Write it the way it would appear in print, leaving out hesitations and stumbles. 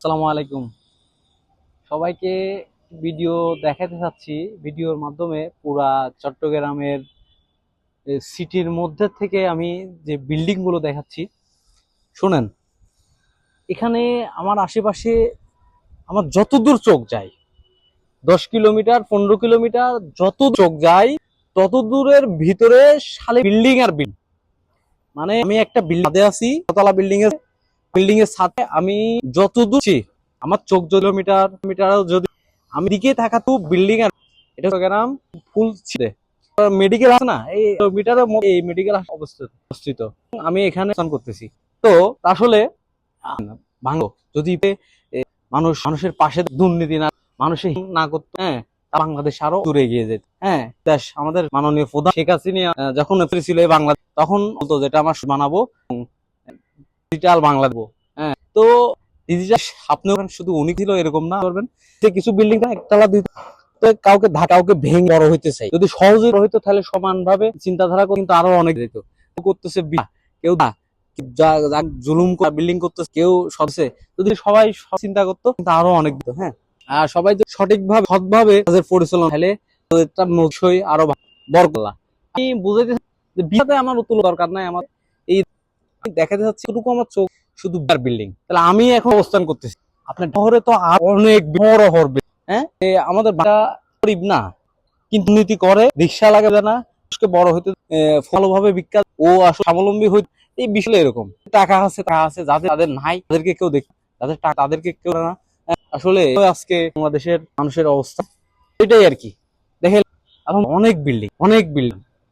আসসালামু আলাইকুম সবাইকে। ভিডিও দেখাতে চাচ্ছি, ভিডিওর মাধ্যমে পুরা চট্টগ্রামের সিটির মধ্যে থেকে আমি যে বিল্ডিং গুলো দেখাচ্ছি শুনেন। এখানে আমার আশেপাশে আমার যতদূর চোখ যায়, 10 কিলোমিটার 15 কিলোমিটার যত চোখ যায় তত দূরের ভিতরে সালে বিল্ডিং আর বিল্ডিং। মানে আমি একটা বিল্ডিং আছি, দোতলা বিল্ডিং এর সাথে আমি যতদূর আমার চোখ কিলোমিটার মিটার যদি আমি দিকে থাকা তো বিল্ডিং আর এটা গ্রাম ফুল ছিঁড়ে মেডিকেল আছে না, এই মিটারের এই মেডিকেল অবস্থিত। আমি এখানে স্নান করতেছি। তো আসলে ভাঙো যদি মানুষের পাশে দুর্নীতি না, মানুষের না করতো, হ্যাঁ, বাংলাদেশ আরো দূরে এগিয়ে যেত। হ্যাঁ, দেশ আমাদের মাননীয় প্রধান শেখ হাসিনা যখন ছিল বাংলাদেশ, তখন বলতো যেটা আমার বানাবো ডিজিটাল বাংলাদেশ। হ্যাঁ, তো ডিজিটাল আপনি ওখানে শুধু উনি ছিল এরকম না, করবেন যে কিছু বিল্ডিং একতলা দুই কাউকে কাউকে ভেঙে বড় হইতে চাই, যদি সহজে হইতো তাহলে সমান ভাবে চিন্তাধারা কিন্তু আরো অনেক যেত। করতেছে কেউ জুলুম বিল্ডিং করতেছে, কেউ সদস্য যদি সবাই চিন্তা করতো কিন্তু আরো অনেক দিত। হ্যাঁ, আর সবাই যদি সঠিকভাবে সৎভাবে কাজের পরিচালনা হলে নকশই আরো বরকল্লা। আমি বুঝাইতে যে বিয়াতে আমার তুলো দরকার নাই, আমার এই দেখাতে যাচ্ছে এটুকু আমার চোখ শুধু বিল্ডিং। তাহলে আমি এখন অবস্থান করতেছি আপনার শহরে তো অনেক বড় হবে। হ্যাঁ, আমাদের গরিব না, কিন্তু নীতি করে, রিক্সা লাগে না, বড় হইতে ভালোভাবে বিখ্যাত, ও আসলে স্বাবলম্বী হইতে এই বিষয় এরকম টাকা আছে যাদের তাদের নাই তাদেরকে কেউ দেখে, যাদের টাকা তাদেরকে কেউ না। আসলে আজকে বাংলাদেশের মানুষের অবস্থা এটাই আর কি। দেখেন এখন অনেক বিল্ডিং